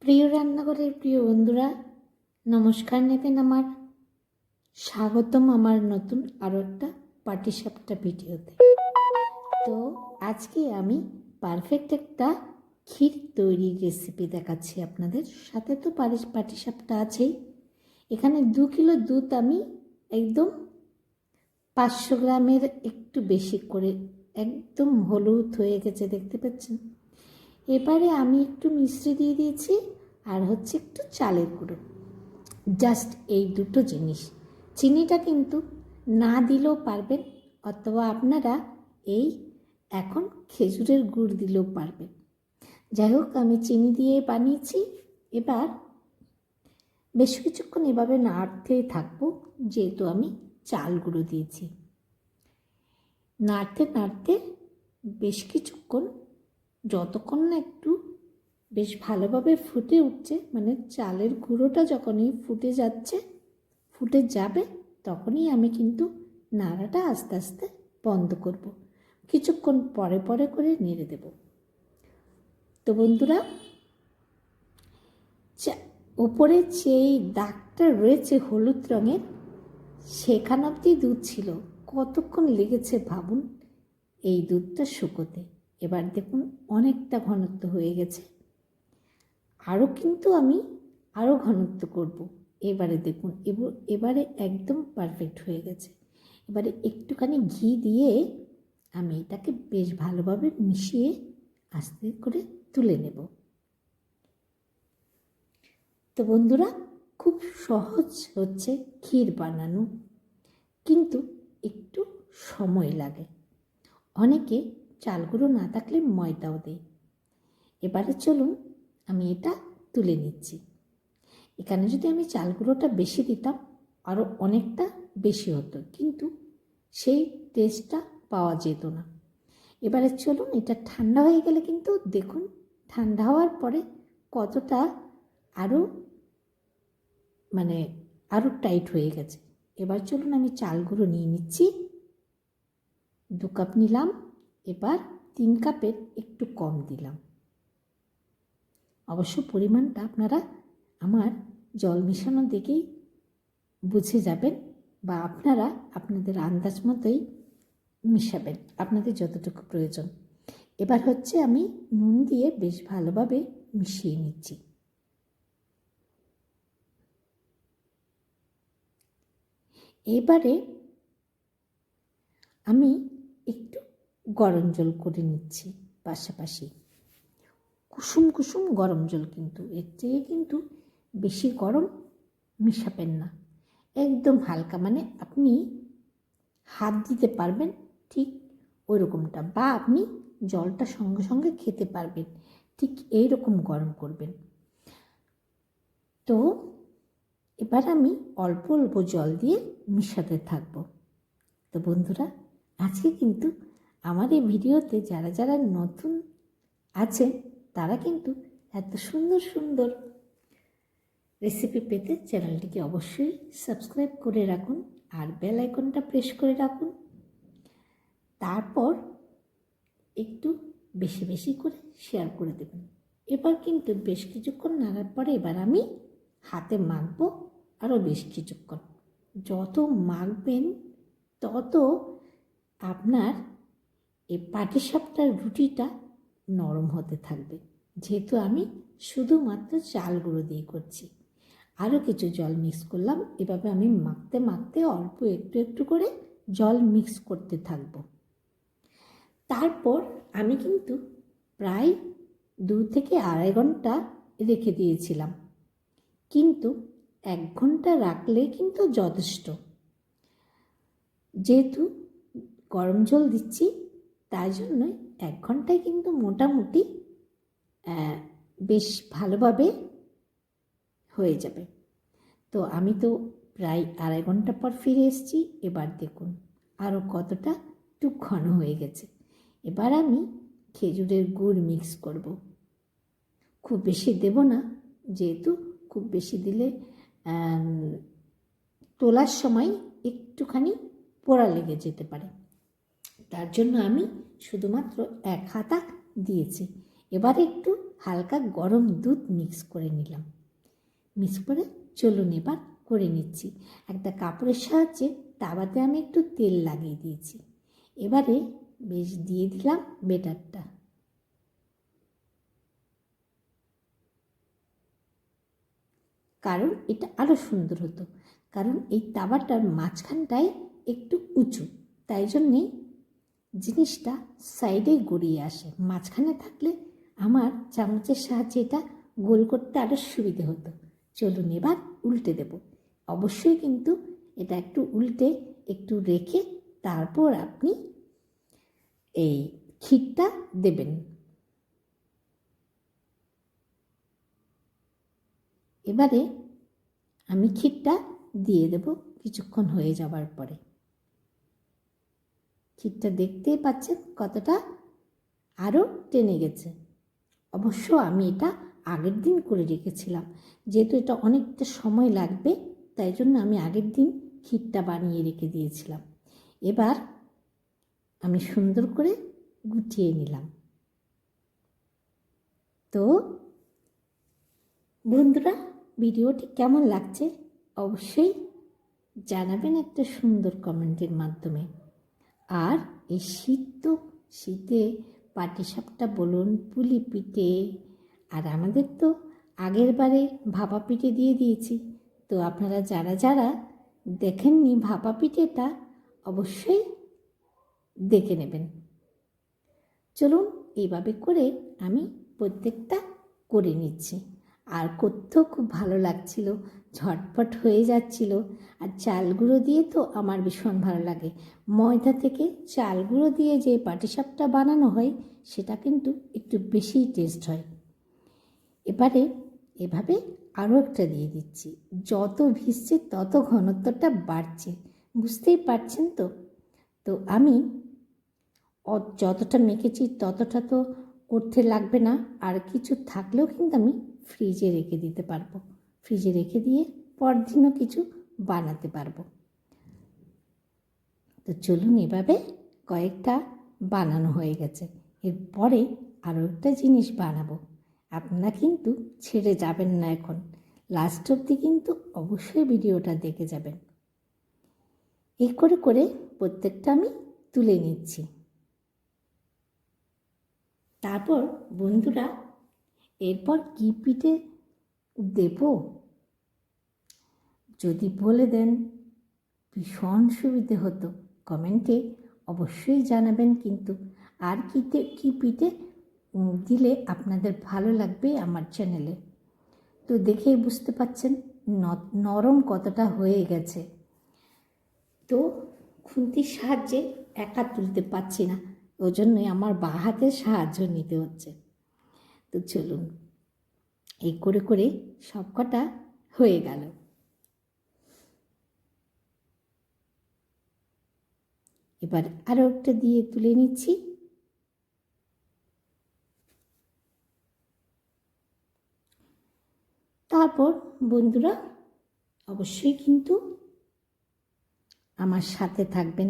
প্রিয় রান্নাঘরের প্রিয় বন্ধুরা, নমস্কার নেবেন আমার। স্বাগতম আমার নতুন আরও একটা পাটিসাপটা ভিডিওতে। তো আজকে আমি পারফেক্ট একটা ক্ষীর তৈরির রেসিপি দেখাচ্ছি আপনাদের। সাথে তো পাটিসাপটা আছেই। এখানে 2 কিলো দুধ আমি একদম 500 গ্রামের একটু বেশি করে, একদম হলুদ হয়ে গেছে দেখতে পাচ্ছেন। এবারে আমি একটু মিষ্টি দিয়ে দিয়েছি, আর হচ্ছে একটু চালের গুঁড়ো, জাস্ট এই দুটো জিনিস। চিনিটা কিন্তু না দিলেও পারবেন, অথবা আপনারা এই এখন খেজুরের গুড় দিলেও পারবেন। যাই হোক, আমি চিনি দিয়ে বানিয়েছি। এবার বেশ কিছুক্ষণ এভাবে নাড়তেই থাকবো, যেহেতু আমি চাল গুঁড়ো দিয়েছি। নাড়তে নাড়তে বেশ কিছুক্ষণ, যতক্ষণ না একটু বেশ ভালোভাবে ফুটে উঠছে, মানে চালের গুঁড়োটা যখনই ফুটে যাবে, তখনই আমি কিন্তু নাড়াটা আস্তে আস্তে বন্ধ করব। কিছুক্ষণ পরে পরে করে নেড়ে দেব। তো বন্ধুরা, উপরে যেই দাগটা রয়েছে হলুদ রঙের, সেখান অবধি দুধ ছিল। কতক্ষণ লেগেছে ভাবুন এই দুধটা শুকোতে। এবার দেখুন অনেকটা ঘনত্ব হয়ে গেছে। আরও কিন্তু আমি আরও ঘনত্ব করব। এবারে দেখুন, এবারে একদম পারফেক্ট হয়ে গেছে। এবারে একটুখানি ঘি দিয়ে আমি এটাকে বেশ ভালোভাবে মিশিয়ে আস্তে করে তুলে নেব। তো বন্ধুরা, খুব সহজ হচ্ছে ক্ষীর বানানো, কিন্তু একটু সময় লাগে। অনেকে চাল গুঁড়ো না থাকলে ময়দাও দেয়। এবারে চলুন আমি এটা তুলে নিচ্ছি। এখানে যদি আমি চাল গুঁড়োটা বেশি দিতাম আরও অনেকটা বেশি হতো, কিন্তু সেই টেস্টটা পাওয়া যেত না। এবারে চলুন, এটা ঠান্ডা হয়ে গেলে কিন্তু দেখুন ঠান্ডা হওয়ার পরে কতটা আরও আরও টাইট হয়ে গেছে। এবার চলুন আমি চাল গুঁড়ো নিয়ে নিচ্ছি। 2 কাপ নিলাম। এবার 3 কাপের একটু কম দিলাম। অবশ্য পরিমাণটা আপনারা আমার জল মেশানো দেখেই বুঝে যাবেন, বা আপনারা আপনাদের আন্দাজ মতোই মিশাবেন, আপনাদের যতটুকু প্রয়োজন। এবার হচ্ছে আমি নুন দিয়ে বেশ ভালোভাবে মিশিয়ে নিচ্ছি। এবারে আমি একটু গরম জল করে নিচ্ছি পাশাপাশি। কুসুম কুসুম গরম জল, কিন্তু এর থেকে কিন্তু বেশি গরম মিশাবেন না। একদম হালকা, মানে আপনি হাত দিতে পারবেন ঠিক ওই রকমটা, বা আপনি জলটা সঙ্গে সঙ্গে খেতে পারবেন, ঠিক এই রকম গরম করবেন। তো এবার আমি অল্প অল্প জল দিয়ে মিশাতে থাকব। তো বন্ধুরা, আজকে কিন্তু আমার এই ভিডিওতে যারা যারা নতুন আছেন, তারা কিন্তু এত সুন্দর সুন্দর রেসিপি পেতে চ্যানেলটিকে অবশ্যই সাবস্ক্রাইব করে রাখুন, আর বেল আইকনটা প্রেস করে রাখুন। তারপর একটু বেশি বেশি করে শেয়ার করে দেবেন। এবার কিন্তু বেশ কিছুক্ষণ নাড়ার পরে এবার আমি হাতে মাখবো আরও বেশ কিছুক্ষণ। যত মাখবেন তত আপনার এই পাটিসাপটার রুটিটা নরম হতে থাকবে, যেহেতু আমি শুধুমাত্র চাল গুঁড়ো দিয়ে করছি। আরও কিছু জল মিক্স করলাম। এভাবে আমি মাখতে মাখতে অল্প একটু একটু করে জল মিক্স করতে থাকব। তারপর আমি কিন্তু প্রায় 2 থেকে 2.5 ঘন্টা রেখে দিয়েছিলাম, কিন্তু 1 ঘন্টা রাখলে কিন্তু যথেষ্ট। যেহেতু গরম জল দিচ্ছি, তাই জন্যই 1 ঘন্টায় কিন্তু মোটামুটি বেশ ভালোভাবে হয়ে যাবে। তো আমি তো প্রায় 2.5 ঘন্টা পর ফিরে এসেছি। এবার দেখুন আরও কতটা একটু ঘন হয়ে গেছে। এবার আমি খেজুরের গুড় মিক্স করব। খুব বেশি দেব না, যেহেতু খুব বেশি দিলে তোলার সময় একটুখানি পোড়া লেগে যেতে পারে। তার জন্য আমি শুধুমাত্র 1 হাতা দিয়েছি। এবার একটু হালকা গরম দুধ মিক্স করে নিলাম। মিক্স করে চলুন এবার করে নিচ্ছি। একটা কাপড়ের সাহায্যে তাওয়াতে আমি একটু তেল লাগিয়ে দিয়েছি। এবারে বেশ দিয়ে দিলাম বেটারটা। কারণ এটা আরও সুন্দর হতো, কারণ এই তাওয়াটার মাঝখানটায় একটু উঁচু, তাই জন্যে জিনিসটা সাইডে গড়িয়ে আসে। মাঝখানে থাকলে আমার চামচের সাহায্যে এটা গোল করতে আরও সুবিধে হতো। চলুন এবার উল্টে দেব। অবশ্যই কিন্তু এটা একটু উল্টে একটু রেখে তারপর আপনি এই ক্ষীরটা দেবেন। এবারে আমি ক্ষীরটা দিয়ে দেব কিছুক্ষণ হয়ে যাবার পরে। ক্ষীরটা দেখতেই পাচ্ছেন কতটা আরও টেনে গেছে। অবশ্য আমি এটা আগের দিন করে রেখেছিলাম, যেহেতু এটা অনেকটা সময় লাগবে, তাই জন্য আমি আগের দিন ক্ষীরটা বানিয়ে রেখে দিয়েছিলাম। এবার আমি সুন্দর করে গুটিয়ে নিলাম। তো বন্ধুরা, ভিডিওটি কেমন লাগছে অবশ্যই জানাবেন একটা সুন্দর কমেন্টের মাধ্যমে। আর এই শীতে পাটিসাপটা বলুন, পুলি পিঠে, আর আমাদের তো আগের বারে ভাপা পিঠে দিয়ে দিয়েছি। তো আপনারা যারা যারা দেখেননি ভাপা পিঠেটা অবশ্যই দেখে নেবেন। চলুন এইভাবে করে আমি প্রত্যেকটা করে নিচ্ছি। আর করতেও খুব ভালো লাগছিল, ঝটপট হয়ে যাচ্ছিল। আর চাল গুঁড়ো দিয়ে তো আমার ভীষণ ভালো লাগে। ময়দা থেকে চাল গুঁড়ো দিয়ে যে পাটিসাপটা বানানো হয় সেটা কিন্তু একটু বেশিই টেস্ট হয়। এবারে এভাবে আরও একটা দিয়ে দিচ্ছি। যত ভিজছে তত ঘনত্বটা বাড়ছে, বুঝতেই পারছেন তো। তো আমি যতটা মেখেছি ততটা তো করতে লাগবে না, আর কিছু থাকলেও কিন্তু আমি ফ্রিজে রেখে দিতে পারবো। ফ্রিজে রেখে দিয়ে পরদিনও কিছু বানাতে পারবো। তো চলুন এভাবে কয়েকটা বানানো হয়ে গেছে। এরপরে আরও একটা জিনিস বানাবো, আপনারা কিন্তু ছেড়ে যাবেন না। এখন লাস্ট অবধি কিন্তু অবশ্যই ভিডিওটা দেখে যাবেন। এই করে করে প্রত্যেকটা আমি তুলে নিচ্ছি। তারপর বন্ধুরা, এরপর কী পিঠে দেব যদি বলে দেন ভীষণ সুবিধে হতো। কমেন্টে অবশ্যই জানাবেন কিন্তু। আর কী পিঠে দিলে আপনাদের ভালো লাগবে আমার চ্যানেলে। তো দেখেই বুঝতে পাচ্ছেন নরম কতটা হয়ে গেছে। তো খুন্তির সাহায্যে একা তুলতে পারছি না, ওই জন্যই আমার বাঁ হাতের সাহায্য নিতে হচ্ছে। তো চলুন এই করে করে সবকটা হয়ে গেল। এবার আরও একটা দিয়ে তুলে নিচ্ছি। তারপর বন্ধুরা অবশ্যই কিন্তু আমার সাথে থাকবেন,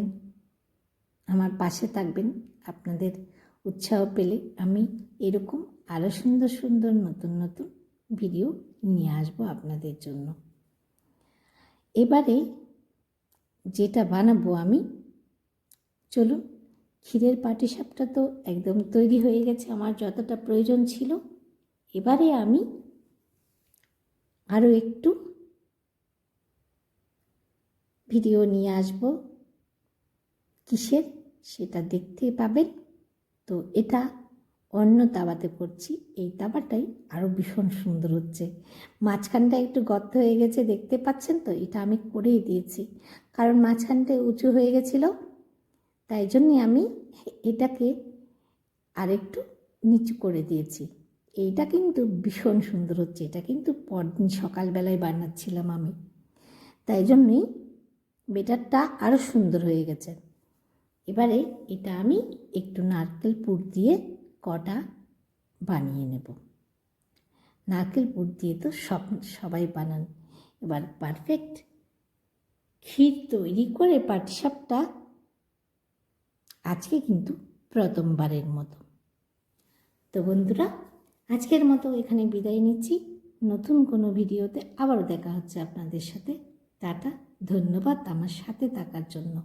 আমার পাশে থাকবেন। আপনাদের উৎসাহ পেলে আমি এরকম আরও সুন্দর সুন্দর নতুন নতুন ভিডিও নিয়ে আসবো আপনাদের জন্য। এবারে যেটা বানাবো আমি, চলুন, ক্ষীরের পাটিসাপটা তো একদম তৈরি হয়ে গেছে আমার যতটা প্রয়োজন ছিল। এবারে আমি আরও একটু ভিডিও নিয়ে আসব, কিসের সেটা দেখতে পাবেন। তো এটা অন্য তাওয়াতে করছি, এই তাওয়াটাই আরও ভীষণ সুন্দর হচ্ছে। মাঝখানটা একটু গর্ত হয়ে গেছে, দেখতে পাচ্ছেন তো। এটা আমি করেই দিয়েছি, কারণ মাঝখানটা উঁচু হয়ে গেছিল, তাই জন্যে আমি এটাকে আরেকটু নিচু করে দিয়েছি। এইটা কিন্তু ভীষণ সুন্দর হচ্ছে। এটা কিন্তু পরদিন সকালবেলায় বানাচ্ছিলাম আমি, তাই জন্যই বেটারটা আরও সুন্দর হয়ে গেছে। এবারে এটা আমি একটু নারকেল পুর দিয়ে কটা বানিয়ে নেব। নারকেল পুর দিয়ে তো সবাই বানান। এবার পারফেক্ট ক্ষীর তৈরি করে পাটিসাপটা আজকে কিন্তু প্রথমবারের মতো। তো বন্ধুরা, আজকের মতো এখানে বিদায় নিচ্ছি। নতুন কোনো ভিডিওতে আবারও দেখা হচ্ছে আপনাদের সাথে। টাটা, ধন্যবাদ আমার সাথে থাকার জন্য।